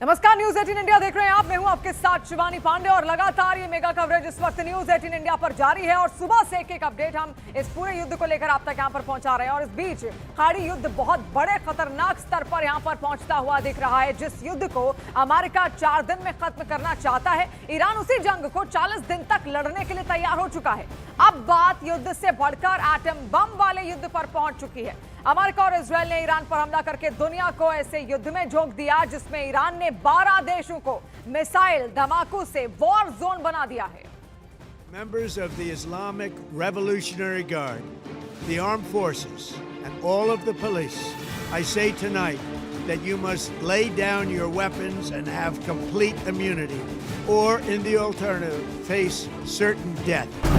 नमस्कार, news 18 India देख रहे हैं आप। मैं हूं आपके साथ शिवानी पांडे और लगातार ये मेगा कवरेज इस वक्त न्यूज 18 इंडिया पर जारी है और सुबह से एक अपडेट हम इस पूरे युद्ध को लेकर आप तक यहां पर पहुंचा रहे हैं। और इस बीच खाड़ी युद्ध बहुत बड़े खतरनाक स्तर पर यहां पर पहुंचता हुआ दिख रहा है। जिस युद्ध को अमेरिका 4 दिन में खत्म करना चाहता है, ईरान उसी जंग को 40 दिन तक लड़ने के लिए तैयार हो चुका है। अब बात युद्ध से बढ़कर एटम बम वाले युद्ध पर पहुंच चुकी है। अमेरिका और इजरायल ने ईरान पर हमला करके दुनिया को ऐसे युद्ध में झोंक दिया जिसमें ईरान ने 12 देशों को मिसाइल धमाकों से वॉर जोन बना दिया है। Members of the Islamic Revolutionary Guard, the armed forces, and all of the police, I say tonight that you must lay down your weapons and have complete immunity, or in the alternative, face certain death.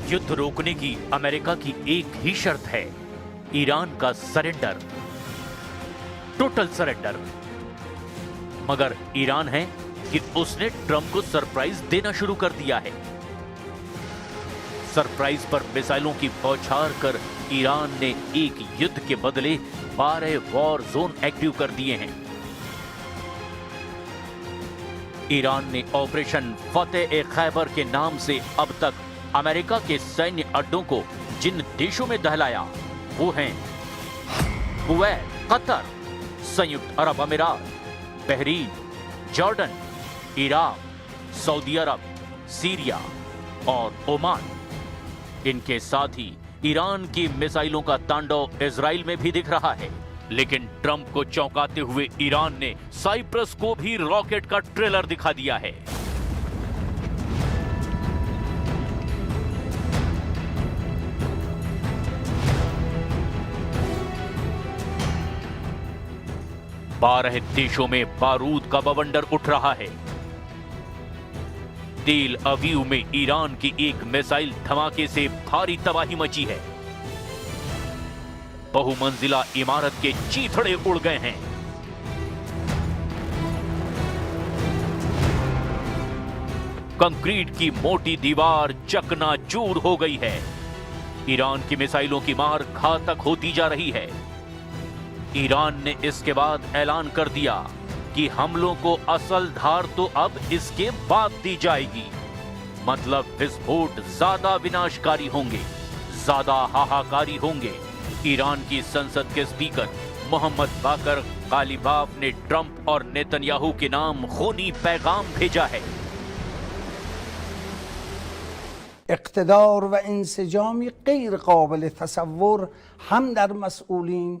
युद्ध रोकने की America की एक ही शर्त है, Iran का surrender, total surrender. मगर Iran है कि उसने ट्रंप को सरप्राइज देना शुरू कर दिया है। सरप्राइज पर मिसाइलों की बौछार कर ईरान ने एक युद्ध के बदले 12 वॉर जोन एक्टिव कर दिए हैं। ईरान ने ऑपरेशन फतेह-ए-खैबर के नाम से अब तक अमेरिका के सैन्य अड्डों को जिन देशों में दहलाया वो हैं कुवैत, कतर, संयुक्त अरब अमीरात, बहरीन, जॉर्डन, इराक, सऊदी अरब, सीरिया और ओमान। इनके साथ ही ईरान की मिसाइलों का तांडव इजराइल में भी दिख रहा है। लेकिन ट्रंप को चौंकाते हुए ईरान ने साइप्रस को भी रॉकेट का ट्रेलर दिखा दिया है। बारह देशों में बारूद का बवंडर उठ रहा है। तेल अवीव में ईरान की एक मिसाइल धमाके से भारी तबाही मची है। बहुमंजिला इमारत के चीथड़े उड़ गए हैं। कंक्रीट की मोटी दीवार चकनाचूर हो गई है। ईरान की मिसाइलों की मार घातक होती जा रही है। ईरान ने इसके बाद ऐलान कर दिया कि हमलों को असल धार तो अब इसके बाद दी जाएगी। मतलब विस्फोट ज्यादा विनाशकारी होंगे, ज्यादा हाहाकारी होंगे। ईरान की संसद के स्पीकर मोहम्मद बाकर गालिबाफ ने ट्रंप और नेतन्याहू के नाम खूनी पैगाम भेजा है। इक़्तिदार व इंसजामी गैर काबिल तसव्वुर हम दर मसऊलीन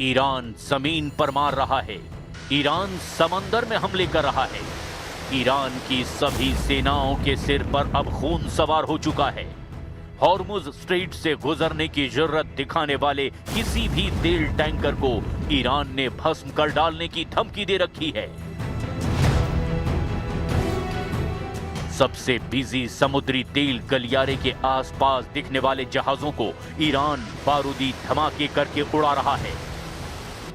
ईरान जमीन पर मार रहा है, ईरान समंदर में हमले कर रहा है। ईरान की सभी सेनाओं के सिर पर अब खून सवार हो चुका है। हॉर्मुज स्ट्रेट से गुजरने की जरूरत दिखाने वाले किसी भी तेल टैंकर को ईरान ने भस्म कर डालने की धमकी दे रखी है। सबसे बिजी समुद्री तेल गलियारे के आसपास दिखने वाले जहाजों को ईरान बारूदी धमाके करके उड़ा रहा है।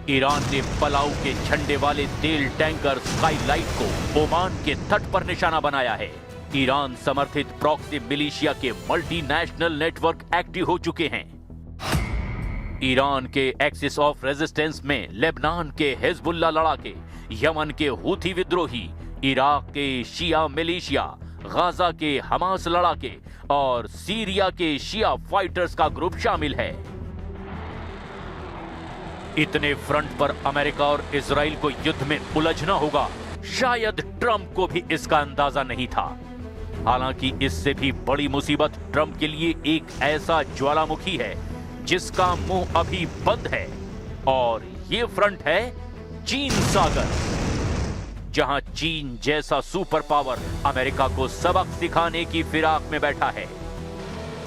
ईरान ने पलाऊ के झंडे वाले तेल टैंकर स्काईलाइट को ओमान के तट पर निशाना बनाया है। ईरान समर्थित प्रॉक्सी मिलिशिया के मल्टीनेशनल नेटवर्क एक्टिव हो चुके हैं। ईरान के एक्सिस ऑफ रेजिस्टेंस में लेबनान के हिजबुल्लाह लड़ाके, यमन के हूथी विद्रोही, इराक के शिया मिलिशिया, गाजा के हमास लड़ाके और सीरिया के शिया फाइटर्स का ग्रुप शामिल है। इतने फ्रंट पर अमेरिका और इजराइल को युद्ध में उलझना होगा, शायद ट्रंप को भी इसका अंदाजा नहीं था। हालांकि इससे भी बड़ी मुसीबत ट्रंप के लिए एक ऐसा ज्वालामुखी है जिसका मुंह अभी बंद है, और ये फ्रंट है चीन सागर, जहां चीन जैसा सुपर पावर अमेरिका को सबक सिखाने की फिराक में बैठा है।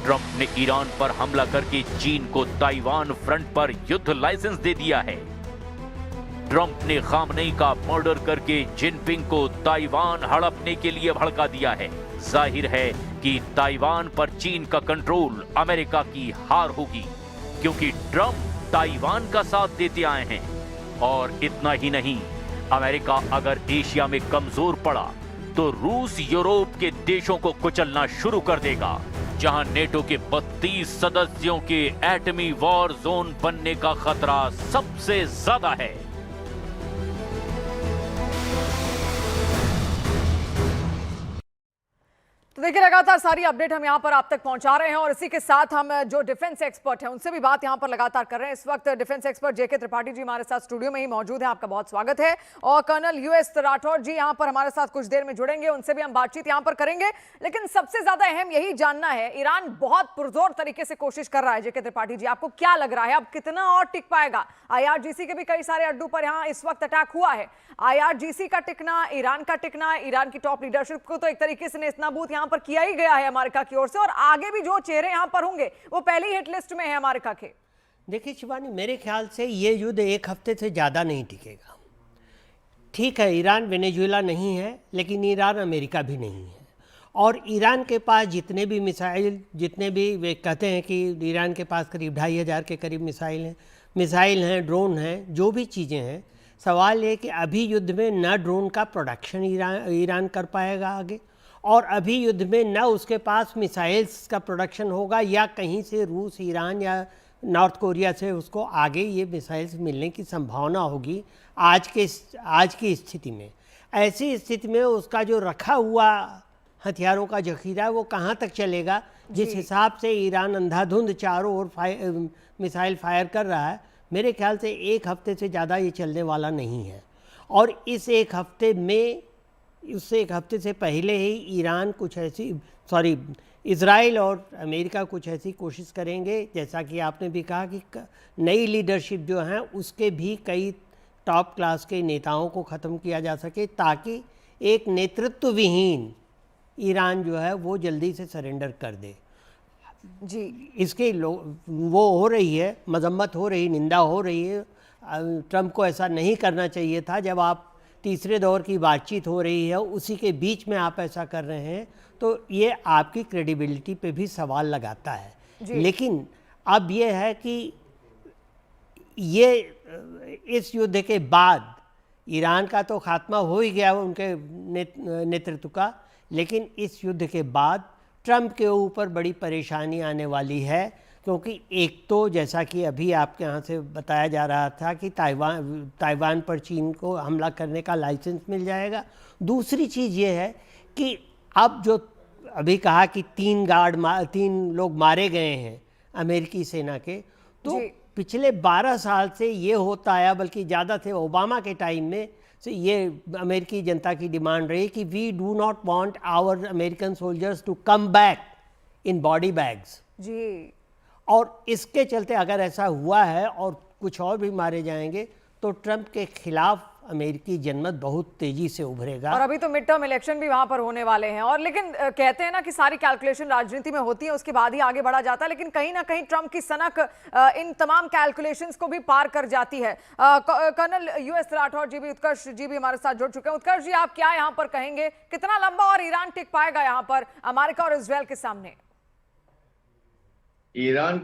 ट्रंप ने ईरान पर हमला करके चीन को ताइवान फ्रंट पर युद्ध लाइसेंस दे दिया है। ट्रंप ने खामनेई का मर्डर करके जिनपिंग को ताइवान हड़पने के लिए भड़का दिया है। जाहिर है क्योंकि ताइवान पर चीन का कंट्रोल अमेरिका की हार होगी, क्योंकि ट्रंप ताइवान का साथ देते आए हैं। और इतना ही नहीं, अमेरिका अगर एशिया में कमजोर पड़ा तो रूस यूरोप के देशों को कुचलना शुरू कर देगा, जहां नेटो के 32 सदस्यों के एटमी वॉर जोन बनने का खतरा सबसे ज्यादा है। तो देखिए, लगातार सारी अपडेट हम यहाँ पर आप तक पहुंचा रहे हैं और इसी के साथ हम जो डिफेंस एक्सपर्ट हैं उनसे भी बात यहाँ पर लगातार कर रहे हैं। इस वक्त डिफेंस एक्सपर्ट जेके त्रिपाठी जी हमारे साथ स्टूडियो में ही मौजूद हैं। आपका बहुत स्वागत है। और कर्नल यूएस राठौर जी यहाँ पर हमारे साथ कुछ देर में जुड़ेंगे, उनसे भी हम बातचीत यहाँ पर करेंगे। लेकिन सबसे ज्यादा अहम यही जानना है, ईरान बहुत पुरजोर तरीके से कोशिश कर रहा है। जेके त्रिपाठी जी, आपको क्या लग रहा है, अब कितना और टिक पाएगा? IRGC के भी कई सारे अड्डों पर यहाँ इस वक्त अटैक हुआ है। IRGC का टिकना, ईरान का टिकना, ईरान की टॉप लीडरशिप को तो एक तरीके से नेस्तनाबूद यहाँ पर किया ही गया है अमेरिका की ओर से, और आगे भी जो चेहरे यहां पर होंगे वो पहले ही हिट लिस्ट में है अमेरिका के। देखिए शिवानी, मेरे ख्याल से ये युद्ध एक हफ्ते से ज़्यादा नहीं टिकेगा। ठीक है, ईरान वेनेजुएला नहीं है, लेकिन ईरान अमेरिका भी नहीं है। और ईरान के पास जितने भी मिसाइल, जितने भी वे कहते हैं कि ईरान के पास करीब 2500 के करीब मिसाइल हैं, ड्रोन हैं, जो भी चीज़ें हैं, सवाल ये कि अभी युद्ध में न ड्रोन का प्रोडक्शन ईरान कर पाएगा आगे, और अभी युद्ध में न उसके पास मिसाइल्स का प्रोडक्शन होगा, या कहीं से रूस, ईरान या नॉर्थ कोरिया से उसको आगे ये मिसाइल्स मिलने की संभावना होगी आज की स्थिति में। ऐसी स्थिति में उसका जो रखा हुआ हथियारों का जखीरा है वो कहाँ तक चलेगा? जिस हिसाब से ईरान अंधाधुंध चारों ओर मिसाइल फायर कर रहा है, मेरे ख्याल से एक हफ्ते से ज़्यादा ये चलने वाला नहीं है। और इस एक हफ्ते में, उससे एक हफ्ते से पहले ही ईरान इज़राइल और अमेरिका कुछ ऐसी कोशिश करेंगे, जैसा कि आपने भी कहा कि नई लीडरशिप जो हैं उसके भी कई टॉप क्लास के नेताओं को ख़त्म किया जा सके, ताकि एक नेतृत्व विहीन ईरान जो है वो जल्दी से सरेंडर कर दे जी। इसके वो हो रही है, मजम्मत हो रही, निंदा हो रही है। ट्रंप को ऐसा नहीं करना चाहिए था। जब आप तीसरे दौर की बातचीत हो रही है, उसी के बीच में आप ऐसा कर रहे हैं, तो ये आपकी क्रेडिबिलिटी पे भी सवाल लगाता है। लेकिन अब ये है कि ये इस युद्ध के बाद ईरान का तो खात्मा हो ही गया उनके नेतृत्व का, लेकिन इस युद्ध के बाद ट्रंप के ऊपर बड़ी परेशानी आने वाली है, क्योंकि एक तो जैसा कि अभी आपके यहाँ से बताया जा रहा था कि ताइवान पर चीन को हमला करने का लाइसेंस मिल जाएगा। दूसरी चीज़ ये है कि अब जो अभी कहा कि 3 लोग मारे गए हैं अमेरिकी सेना के, तो पिछले 12 साल से ये होता आया, बल्कि ज़्यादा थे ओबामा के टाइम में से ये अमेरिकी जनता की डिमांड रही कि we do not want our American soldiers to come back in body bags जी। और इसके चलते अगर ऐसा हुआ है और कुछ और भी मारे जाएंगे, तो ट्रंप के खिलाफ अमेरिकी जनमत बहुत तेजी से उभरेगा। और अभी तो मिड टर्म इलेक्शन भी वहां पर होने वाले हैं, और लेकिन कहते हैं ना कि सारी कैलकुलेशन राजनीति में होती है, उसके बाद ही आगे बढ़ा जाता है, लेकिन कहीं ना कहीं ट्रंप की सनक इन तमाम कैलकुलेशंस को भी पार कर जाती है। कर्नल यूएस राठौर जी भी, उत्कर्ष जी भी हमारे साथ जुड़ चुके हैं। उत्कर्ष जी, आप क्या यहाँ पर कहेंगे, कितना लंबा और ईरान टिक पाएगा यहाँ पर अमेरिका और इजरायल के सामने? ईरान